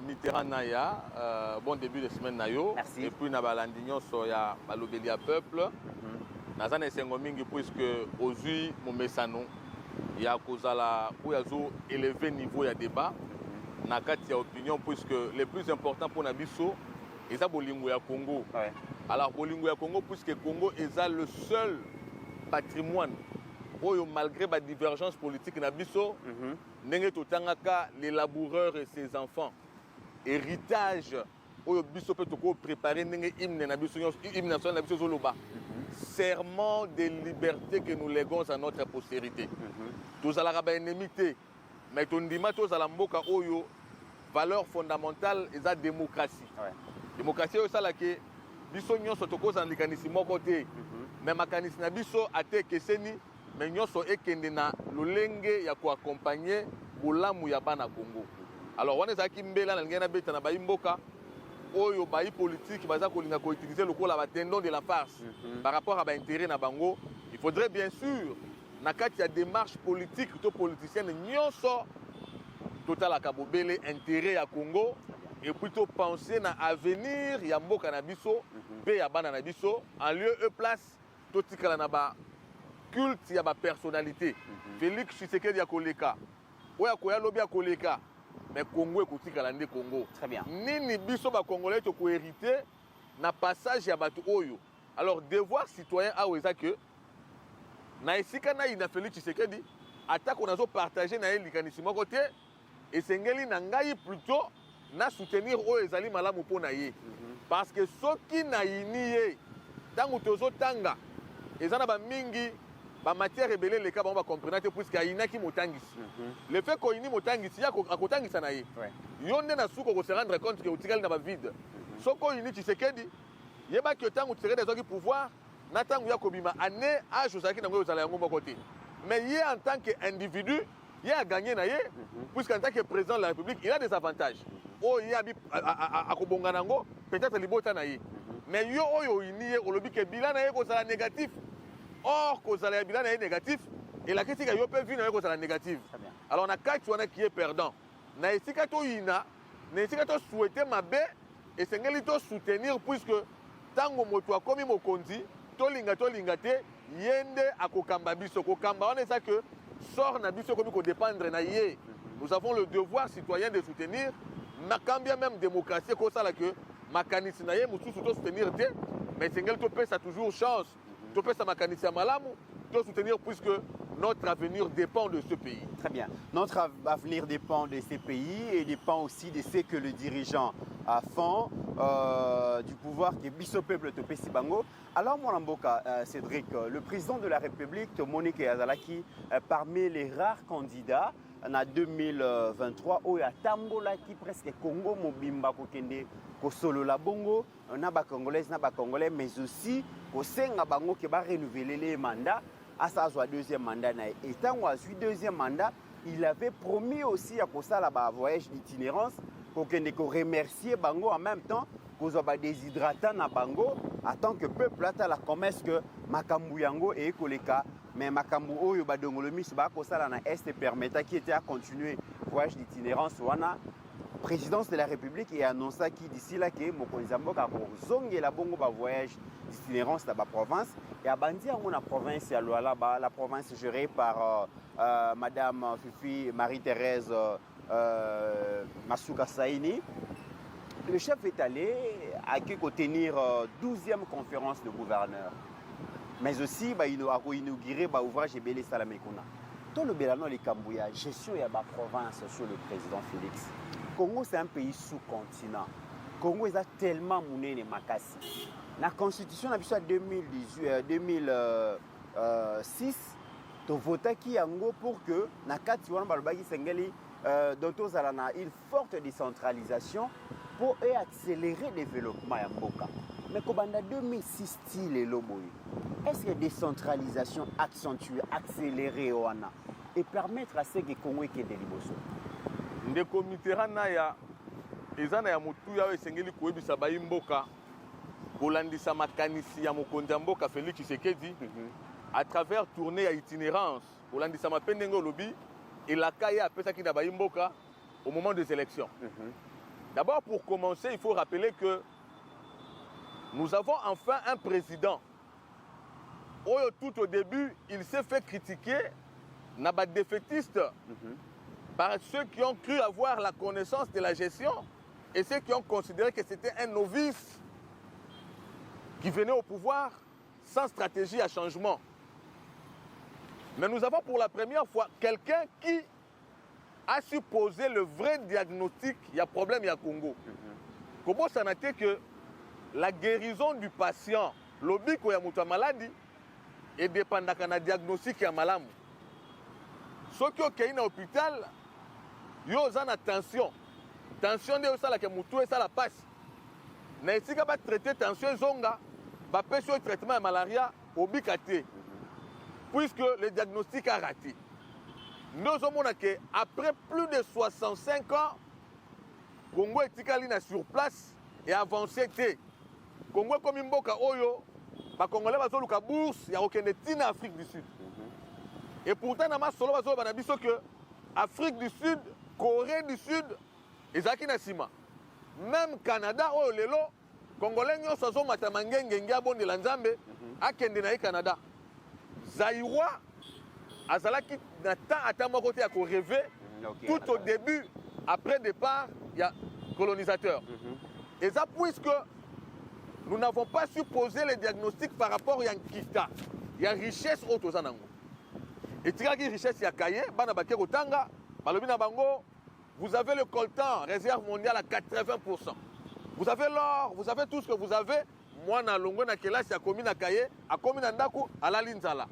Mitterrand Naya, bon début de semaine Nayo. Merci. Et puis Nabalandignon Soya Balobeli à peuple. Nazan et Sengomingi puisque aujourd'hui mon messano il y a Kozala où il y a élevé niveau il y a débat. Nakati opinion puisque le plus important pour Nabiso c'est Bolingo ya Congo. Ouais. Alors Bolingo ya Congo puisque Congo est le seul patrimoine où malgré la divergence politique Nabiso n'engé totangaka les laboureurs et ses enfants. Héritage oyo biso pe toko préparer ndenge hymne na biso hymne national na biso zoloba serment de liberté que nous léguons à notre postérité tozalaka ba ennemi te mais tondima tozala mboka oyo valeur fondamentale eza démocratie démocratie oyo sala ke biso nyonso tokoza likanisi moko te mais makanisi na biso ate keseni mais nyonso ekende na lolenge ya ko accompagner bolamu ya bana Congo. Alors, on est qui mbela na ngena beta na baimboka oyo bayi politique baza kolinga ko utiliser le la tendon de la farce par rapport à ba intérêt na bango. Il faudrait bien sûr na kati ya démarche politique to politicienne nyonso total akabobele intérêt ya Congo et plutôt penser na avenir ya mboka na biso pe ya bana na biso en lieu et place to tikala na ba culte ya ba personnalité. Félix Tshisekedi ya koleka oya koya lobi ya koleka. Mais Congo est le Congo. Très bien. Nini biso ba Congolais to ko hériter na passage ya batu oyo. Alors devoir citoyen a weza que na esika na ina Félix Tshisekedi attaque on a partager na likanisi moko te et sengeli na ngai plutôt na soutenir oyo ezali malamu pona ye. Parce que soki na yiniye tango tozo tanga ezana ba mingi ba matière rebelle les cas ba comprendre puisque ayina ki motangisi le fait ko ini motangisi ya akotangisa na ye yonde na suko ko se rendre compte que utikali na ba vide soko ini Tshisekedi yeba que tango Tshisekedi azoki pouvoir na tango ya kobima année âge ozaki na ngo ozala yango moko te mais ye en tant que individu ye a gagné na ye puisque en tant que président de la République il a des avantages oh ye abi akobonga nango peut-être libota na ye mais yo oyo ini ye olobi ke bilan na ye ko sala négatif. Or, cause la bilan est négatif et la critique est peu vue dans négative. Alors on a quatre qui est perdant. Na esika to ina, na esika to souhaiter mabe et sengeli to soutenir puisque tango moto akomi mokonzi, to linga te yende akokamba biso kokamba on est ça que sort na biso komi ko dépendre na ye. Nous avons le devoir citoyen de soutenir makambia même démocratie ko ça là que makanisi na ye mutu to soutenir te mais sengeli to peut ça toujours chance. Tu peux soutenir puisque notre avenir dépend de ce pays. Très bien. Notre avenir dépend de ces pays et dépend aussi de ce que le dirigeant font du pouvoir qui est biso peuple de Pesibango. Alors, mon Mboka, Cédric, le président de la République, Monique Azalaki, parmi les rares candidats en 2023, où il y a Tambola qui presque Congo, Mobimba, Kokende, Kosolo la Bongo, Naba Congolais, mais aussi au Senga Bango qui va renouveler les mandats à sa deuxième mandat. Et tant qu'il a eu deuxième mandat, il avait promis aussi à Kosa la voyage d'itinérance pour remercier Bango en même temps pour des hydratants à Bango en tant que peuple là la commerce que Makambu Yango et Koleka mais Makambu Oyo Badongolomi Sba Kosa la na Est permettait qui était à continuer voyage d'itinérance wana présidence de la République et annonça qui d'ici là que Mokonzamboka zonge la bongo ba voyage d'itinérance dans la province et à Bandi on a province à la province gérée par madame Fifi Marie-Thérèse Masuka Saini. Le chef est allé à tenir 12e conférence de gouverneurs. Mais aussi il a inauguré l'ouvrage de Bélé Salamekuna. Tout le Bélano les Kambouya, gestion de la province sur le président Félix. Congo, c'est un pays sous-continent. Congo est tellement mouné les makasi. La constitution de 2006, tu votais qui en pour que na kati wana balobaki sengeli dont on a une forte décentralisation pour accélérer le développement ya mboka. Mais comme en 2006 style et loboy. Est-ce que décentralisation accentuée, accélérée wana et permettre à ce que Congo ait des liboso? Ndeko Mitterrand ya ezana ya mutu ya esengeli koyebisa bayimboka kolandisa makanisi ya mokonzi ya mboka Félix Tshisekedi à travers tournée à itinérance kolandisa mapendenge lobi elaka ya apesa ki na bayimboka au moment des élections D'abord, pour commencer, il faut rappeler que nous avons enfin un président. Tout au début, il s'est fait critiquer, n'a pas défaitiste, par ceux qui ont cru avoir la connaissance de la gestion et ceux qui ont considéré que c'était un novice qui venait au pouvoir sans stratégie à changement. Mais nous avons pour la première fois quelqu'un qui a su poser le vrai diagnostic, il y a problème, il y a Congo. Comment ça n'a été que la guérison du patient, l'obiko ya mutu maladie, et dépendant d'un diagnostic ya malamu. Ceux qui ont été à l'hôpital, ils ont une tension. Tension de ça la que mutu et ça la passe. Na ici ka ba traiter tension zonga, ba pêcher le traitement de malaria au bikate. Puisque le diagnostic a raté. Nous avons que après plus de 65 ans, Congo est sur place et avancé. Congo comme mboka oyo, ba Congolais bazo luka bourse ya okende tina Afrique du Sud. Et pourtant na ma solo bazo bana biso que Afrique du Sud, Corée du Sud, ezaki na sima. Même Canada oyo lelo, Congolais nyonso zo matamangenge ngia bonde la Nzambe, akende na Canada. Zaïrois azalaki na temps ata moko te ya ko rêver tout au début après départ il y a colonisateur. Et ça puisque nous n'avons pas su poser les diagnostics par rapport à Nkita. Il y a richesse autozanango. Et tu as dit richesse ya Kaye, bana baké kotanga, balobi na bango, vous avez le coltan, réserve mondiale à 80%. Vous avez l'or, vous avez tout ce que vous avez. Moi na longo na kelasi ya komi na Kaye, a komi na ndaku ala linzala.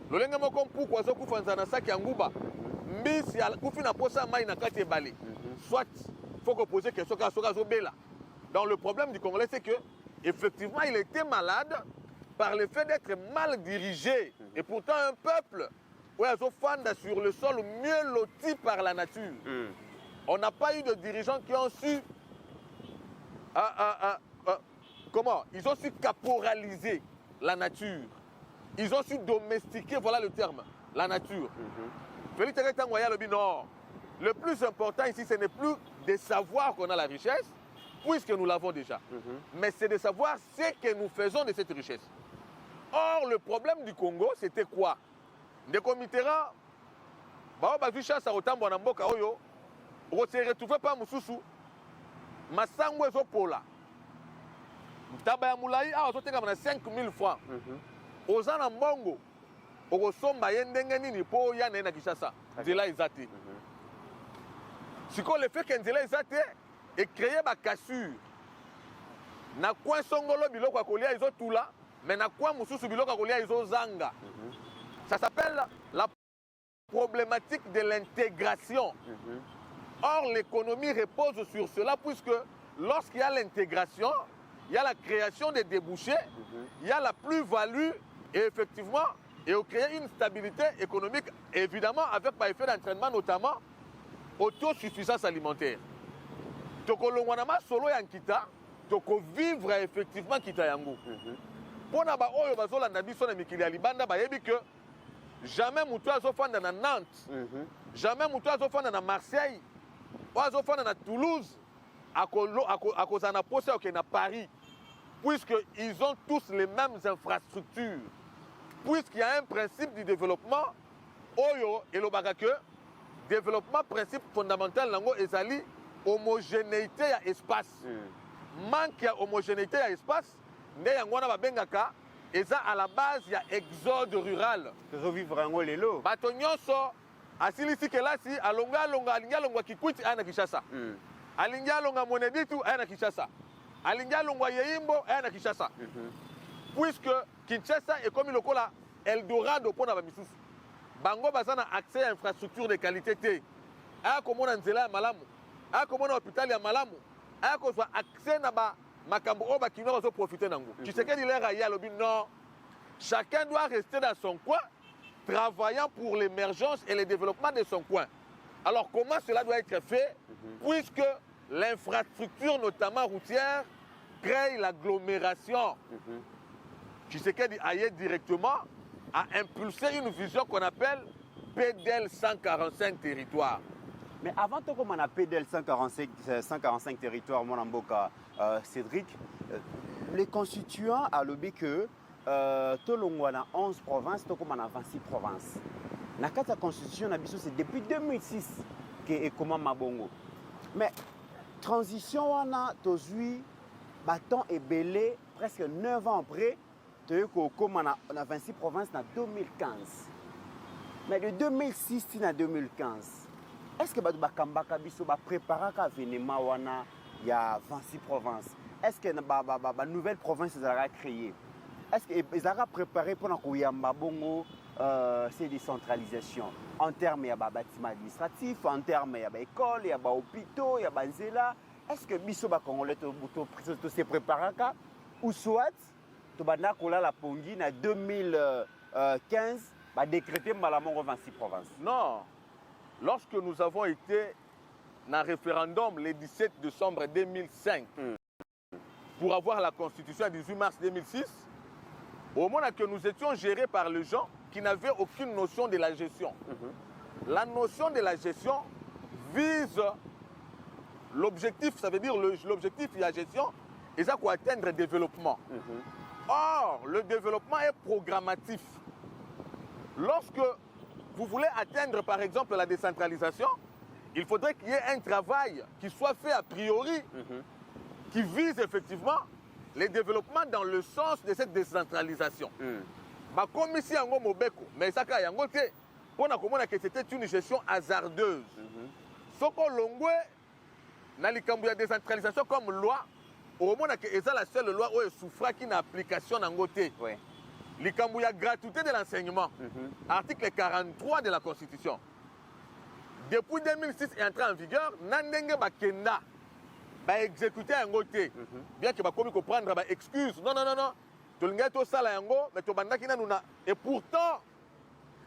Lolenge moko mpuku azo kufanza na saki ya nguba. Mbisi ya kufi na posa mai na kati ebale. Soit faut qu'on pose question ka soka zo bela. Donc le problème du Congolais c'est que effectivement, il était malade par le fait d'être mal dirigé. Et pourtant, un peuple où ils ont sur le sol mieux loti par la nature. On n'a pas eu de dirigeants qui ont su... comment? Ils ont su caporaliser la nature. Ils ont su domestiquer, voilà le terme, la nature. Félix Tangoya le Nord. Le plus important ici, ce n'est plus de savoir qu'on a la richesse, puisque nous l'avons déjà. Mais c'est de savoir ce que nous faisons de cette richesse. Or, le problème du Congo, c'était quoi? Ndeko Mitterrand, ba vu chasse au tambo na mboka oyo, on se retrouve pas mususu, masango ezo pola. Taba ya mulai a ozotenga na 5000 francs. Ozana mbongo, okosomba yendenge nini po ya na Kinshasa. Nzela ezate. Siko le fait que nzela ezate et créer ma cassure. Na coin songolo biloko akolia izo tula, mais na coin mususu biloko akolia izo zanga. Ça s'appelle la problématique de l'intégration. Or, l'économie repose sur cela, puisque lorsqu'il y a l'intégration, il y a la création des débouchés, il y a la plus-value, et effectivement, et on crée une stabilité économique, évidemment, avec par effet d'entraînement, notamment, autosuffisance alimentaire. Toko longwanama solo yankita, toko vivre effectivement kita yango. Pona ba oyo bazola na biso na mikili ya libanda ba yebi que jamais mutu azofanda na Nantes, jamais mutu azofanda na Marseille, ou azofanda na Toulouse, akozana poste au na Paris, puisqu'ils ont tous les mêmes infrastructures, puisqu'il y a un principe du développement, oyo et le bagake, développement principe fondamental nango ezali homogénéité ya espace. Manque ya homogénéité ya espace, nde yango wana babengaka eza à la base ya exode rural. Revivre yango lelo. Bato nyonso asilisi kelasi alonga alingi alongwa Kikwiti aya na Kinshasa. Alingi alonga Moneditu aya na Kinshasa. Alingi alongwa Yeimbo aya na Kinshasa. Puisque Kinshasa est comme lokola Eldorado pona ba misusu. Bango bazana accès à infrastructure de qualité te. Aya komona nzela ya malamu. Aya komona hôpital ya malamu. Aya kozwa accès na ba makambo o ba kino bazo profiter nango. Tshisekedi lera ya lobi non. Chacun doit rester dans son coin, travaillant pour l'émergence et le développement de son coin. Alors comment cela doit être fait? Puisque l'infrastructure, notamment routière, crée l'agglomération. Tshisekedi aille directement à impulser une vision qu'on appelle PDL 145 territoires. Mais avant de comme on appelle PDL 145 territoires, mon amboka, Cédric, les constituants a lobby que tout le monde a 11 provinces, tout comme on a 26 provinces. Dans la constitution, c'est depuis 2006 que est comment Mabongo. Mais transition, on a aujourd'hui, bâton et belé, presque 9 ans après, comme on a 26 provinces en 2015. Mais de 2006 à 2015, est-ce que Bakambaka Biso va préparer un événement où il y a 26 provinces? Est-ce que une nouvelle province sera créée? Est-ce qu'ils ont préparé pour qu'il y ait ces décentralisations en termes de bâtiments administratifs, en termes d'écoles, d'hôpitaux, de zéla? Est-ce que Biso Congolais s'est préparé ou soit la Pongi en 2015 va décréter Malamongo 26 provinces? Non. Lorsque nous avons été dans le référendum le 17 décembre 2005 pour avoir la constitution le 18 mars 2006, au moment que nous étions gérés par les gens qui n'avaient aucune notion de la gestion. La notion de la gestion vise l'objectif, ça veut dire l'objectif de la gestion, et ça pour atteindre le développement. Or, le développement est programmatif. Lorsque vous voulez atteindre, par exemple, la décentralisation, il faudrait qu'il y ait un travail qui soit fait a priori, qui vise effectivement le développement dans le sens de cette décentralisation. Comme ici, mais ça, que c'était une gestion hasardeuse. Ce qu'on dans la décentralisation comme loi, au moment où c'est la seule loi où souffre qui n'a application dans côté. Il y a gratuité de l'enseignement. Article 43 de la Constitution. Depuis 2006 est entré en vigueur, Nandenge Bakenda va exécuter un côté. Bien que Bakomi comprendre excuse. Non. Et pourtant,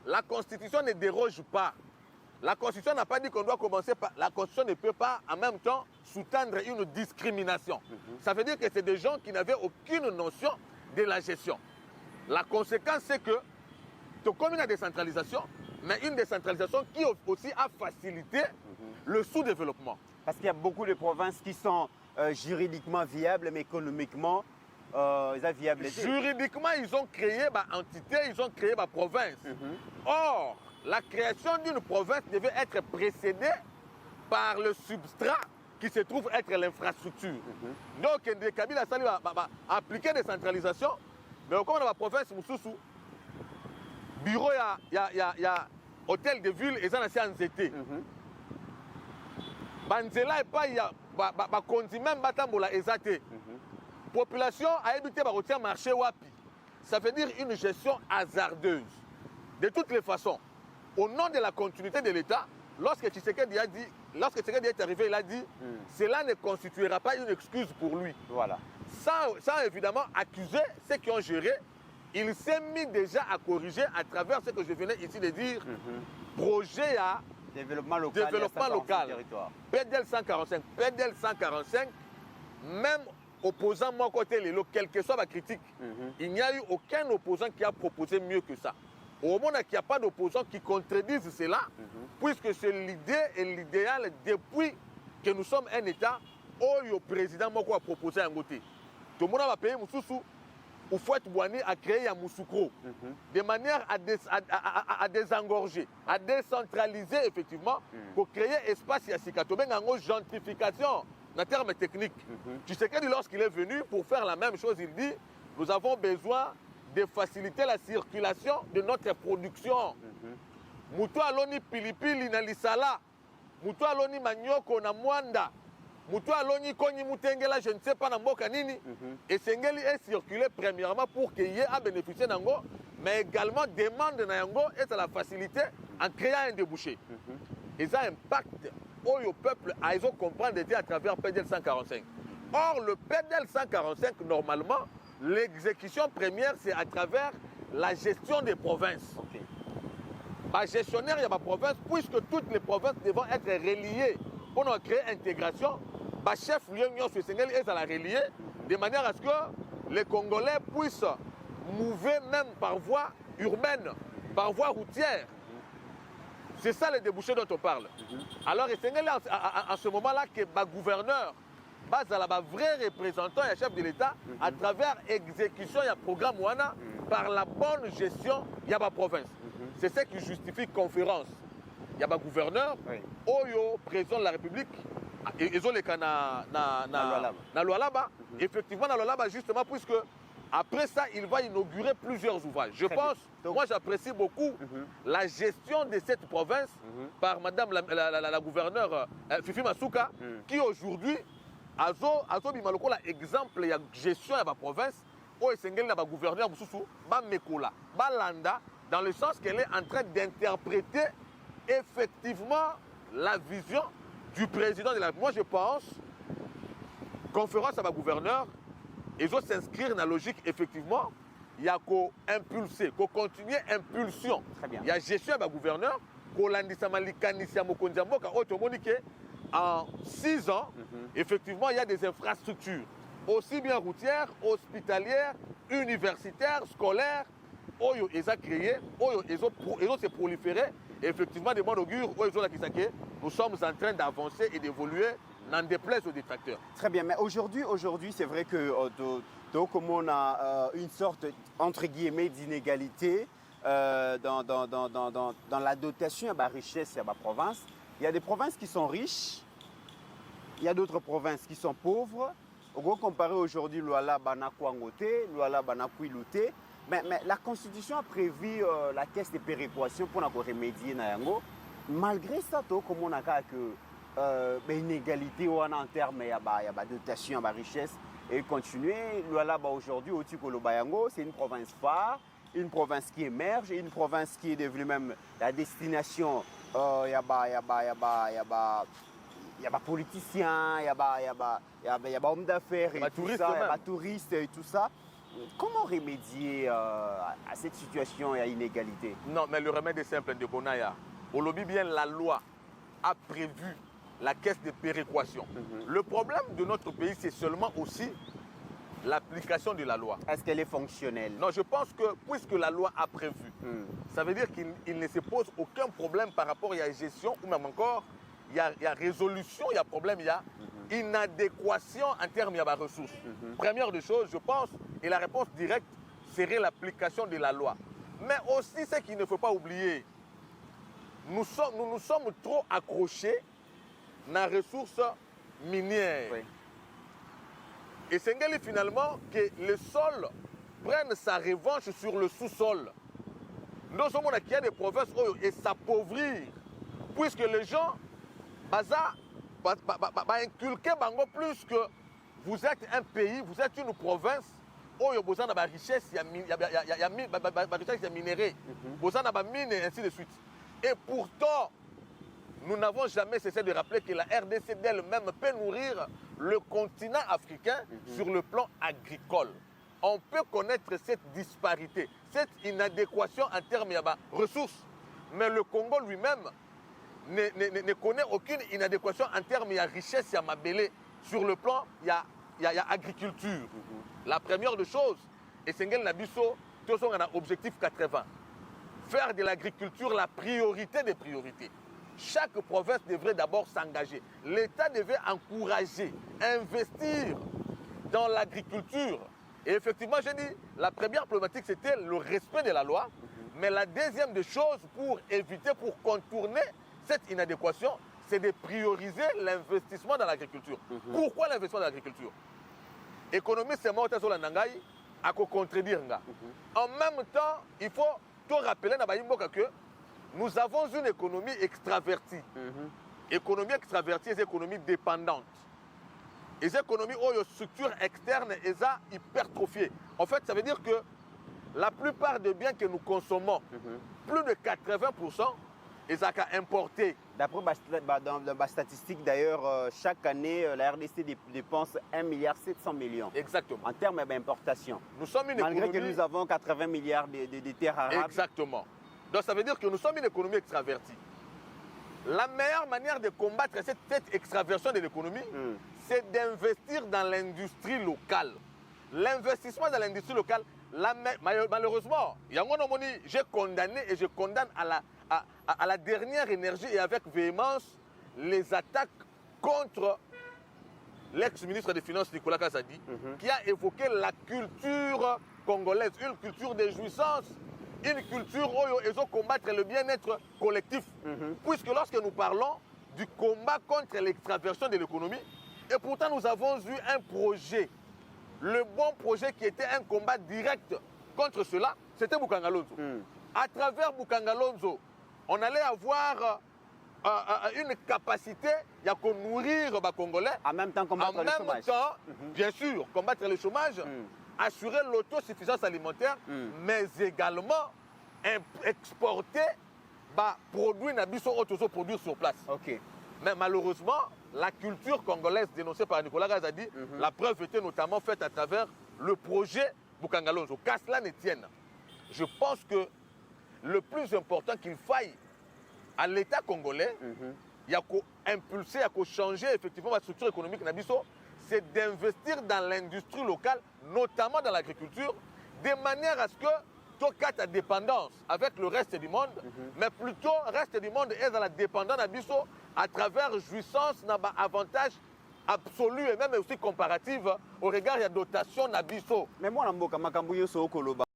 la Constitution ne déroge pas. La Constitution n'a pas dit qu'on doit commencer par... La Constitution ne peut pas en même temps sous-tendre une discrimination. Ça veut dire que c'est des gens qui n'avaient aucune notion de la gestion. La conséquence, c'est que tu as comme une décentralisation, mais une décentralisation qui aussi a facilité le sous-développement. Parce qu'il y a beaucoup de provinces qui sont juridiquement viables, mais économiquement, ils ont viabilité. Juridiquement, ils ont créé une entité, ils ont créé une province. Or, la création d'une province devait être précédée par le substrat qui se trouve être l'infrastructure. Donc, les Kabila va appliquer la décentralisation, mais comme dans la province, bureau, il y a hôtel de ville, et ça n'a pas été. Banzela et pas, il y a même Batambola Ezate. Population a habité le marché Wapi. Ça veut dire une gestion hasardeuse. De toutes les façons, au nom de la continuité de l'État, lorsque Tshisekedi est arrivé, il a dit cela ne constituera pas une excuse pour lui. Voilà. Sans évidemment accuser ceux qui ont géré, il s'est mis déjà à corriger à travers ce que je venais ici de dire, projet à développement local. PDL 145. PDL 145, même opposant mon côté, quelle que soit ma critique, il n'y a eu aucun opposant qui a proposé mieux que ça. Au moment où il n'y a pas d'opposants qui contredisent cela, puisque c'est l'idée et l'idéal depuis que nous sommes un État où le président Moko a proposé un côté. Tout le monde va payer Moussoussou, ou Fouet Bouani a créé un Moussoukro, de manière à désengorger, à décentraliser effectivement, pour créer espace et une gentrification en termes techniques. Tu sais que lorsqu'il est venu pour faire la même chose, il dit nous avons besoin de faciliter la circulation de notre production. Mutu aloni pilipili na lisala, mutu aloni manioko na mwanda, mutu aloni konyi mutengela, je ne sais pas na mboka nini. Et Sengeli est circulé premièrement pour qu'il y ait à bénéficier d'ango, mais également demande na yango et à la facilité en créant un débouché. Et ça impacte au peuple à ils ont comprendre à travers PDL 145. Or, le PDL 145, normalement, l'exécution première, c'est à travers la gestion des provinces. Par gestionnaire, il y a ma province, puisque toutes les provinces devront être reliées pour créer intégration. Par chef lieu sur Sénégal est à la relier, de manière à ce que les Congolais puissent mouver même par voie urbaine, par voie routière. C'est ça le débouché dont on parle. Alors, c'est en ce moment-là que le gouverneur, le vrai représentant et chef de l'État, à travers l'exécution et le programme Wana, par la bonne gestion, il y a la province. C'est ce qui justifie la conférence. Il y a le gouverneur, Oyo, président de la République, ils ont les cas dans Lualaba. Effectivement, dans Lualaba, justement, puisque après ça, il va inaugurer plusieurs ouvrages. Je pense, moi j'apprécie beaucoup la gestion de cette province par Madame la gouverneure Fifi Masuka, qui aujourd'hui, Azo Bimaloko, l'exemple de gestion de la province, où il y a un gouverneur Mekola, Balanda, dans le sens qu'elle est en train d'interpréter effectivement la vision du président de la République. Moi je pense, conférence à ma gouverneur, ils vont s'inscrire dans la logique, effectivement, il y a qu'à impulser, qu'à continuer impulsion. Il y a gestion à ma gouverneur, en 6 ans, effectivement, il y a des infrastructures, aussi bien routières, hospitalières, universitaires, scolaires, ils ont créé, ils ont se proliféré, et effectivement, des mois augure, nous sommes en train d'avancer et d'évoluer. N'en déplaise aux détracteurs. Très bien, mais aujourd'hui c'est vrai que comme on a une sorte, entre guillemets, d'inégalité dans la dotation de la richesse de la province. Il y a des provinces qui sont riches, il y a d'autres provinces qui sont pauvres. On va comparer aujourd'hui Luala Banakwangote, Luala Banakwilouté. Mais la Constitution a prévu la caisse de péréquation pour remédier à Yango. Malgré ça, comme on a que inégalité en termes de dotation, de richesse et continuer. Lualaba aujourd'hui, au Tikolo Bayango, c'est une province phare, une province qui émerge, une province qui est devenue même la destination. Il y a des politiciens, il y a des hommes d'affaires, il y a des touristes et tout ça. Comment remédier à cette situation et à l'inégalité? Non, mais le remède est simple, de Bonaya. Au lobby, bien la loi a prévu la caisse de péréquation. Le problème de notre pays, c'est seulement aussi l'application de la loi. Est-ce qu'elle est fonctionnelle? Non, je pense que puisque la loi a prévu, ça veut dire qu'il ne se pose aucun problème par rapport à la gestion ou même encore, il y a résolution, il y a problème, il y a inadéquation en termes de ressources. Première des choses, je pense, et la réponse directe serait l'application de la loi. Mais aussi, ce qu'il ne faut pas oublier, nous sommes trop accrochés dans les ressources minières. Oui. Et c'est finalement que le sol prenne sa revanche sur le sous-sol. Nous sommes qui a des provinces et s'appauvrir, puisque les gens inculquer plus que vous êtes un pays, vous êtes une province où il y a besoin de la richesse, il y a minéraux, besoin de la mine et ainsi de suite. Et pourtant, nous n'avons jamais cessé de rappeler que la RDC d'elle-même peut nourrir le continent africain sur le plan agricole. On peut connaître cette disparité, cette inadéquation en termes de ressources. Mais le Congo lui-même ne connaît aucune inadéquation en termes de richesse et mabélé. Sur le plan, il y a agriculture. La première des choses, et c'est un objectif 80. Faire de l'agriculture la priorité des priorités. Chaque province devrait d'abord s'engager. L'État devait encourager, investir dans l'agriculture. Et effectivement, j'ai dit, la première problématique, c'était le respect de la loi. Mais la deuxième des choses, pour éviter, pour contourner cette inadéquation, c'est de prioriser l'investissement dans l'agriculture. Pourquoi l'investissement dans l'agriculture? Économiste, c'est mort sur la Nangaï, à contredire. En même temps, il faut te rappeler que nous avons une économie extravertie. Économie extravertie, c'est une économie dépendante. Et ces économies ont une structure externe et ça hypertrophiée. En fait, ça veut dire que la plupart des biens que nous consommons, plus de 80%, ils sont importés. D'après la statistique, d'ailleurs, chaque année, la RDC dépense 1,7 milliard. Exactement. En termes d'importation. Nous sommes une Malgré économie... que nous avons 80 milliards de terres arables. Exactement. Donc ça veut dire que nous sommes une économie extravertie. La meilleure manière de combattre cette extraversion de l'économie, c'est d'investir dans l'industrie locale. L'investissement dans l'industrie locale, malheureusement, j'ai condamné et je condamne à la dernière énergie et avec véhémence les attaques contre l'ex-ministre des Finances Nicolas Kazadi, qui a évoqué la culture congolaise, une culture de jouissance, une culture où ils ont combattre le bien-être collectif. Puisque lorsque nous parlons du combat contre l'extraversion de l'économie, et pourtant nous avons eu un projet, le bon projet qui était un combat direct contre cela, c'était Bukangalonzo. À travers Bukangalonzo, on allait avoir une capacité à nourrir les Congolais. En même temps, combattre le chômage. Bien sûr, combattre le chômage, assurer l'autosuffisance alimentaire, mais également exporter les produits que produire sur place. Mais malheureusement, la culture congolaise dénoncée par Nicolas Kazadi, la preuve était notamment faite à travers le projet Bukangalonzo. Qu'à cela ne tienne, je pense que le plus important qu'il faille à l'État congolais, il y a qu'à impulser, il y a qu'à changer effectivement la structure économique, c'est d'investir dans l'industrie locale, notamment dans l'agriculture, de manière à ce que tu ta dépendance avec le reste du monde, mais plutôt le reste du monde est dans la dépendance à travers jouissance, avantage absolu et même aussi comparative au regard de la dotation Nabiso. Mais moi, je suis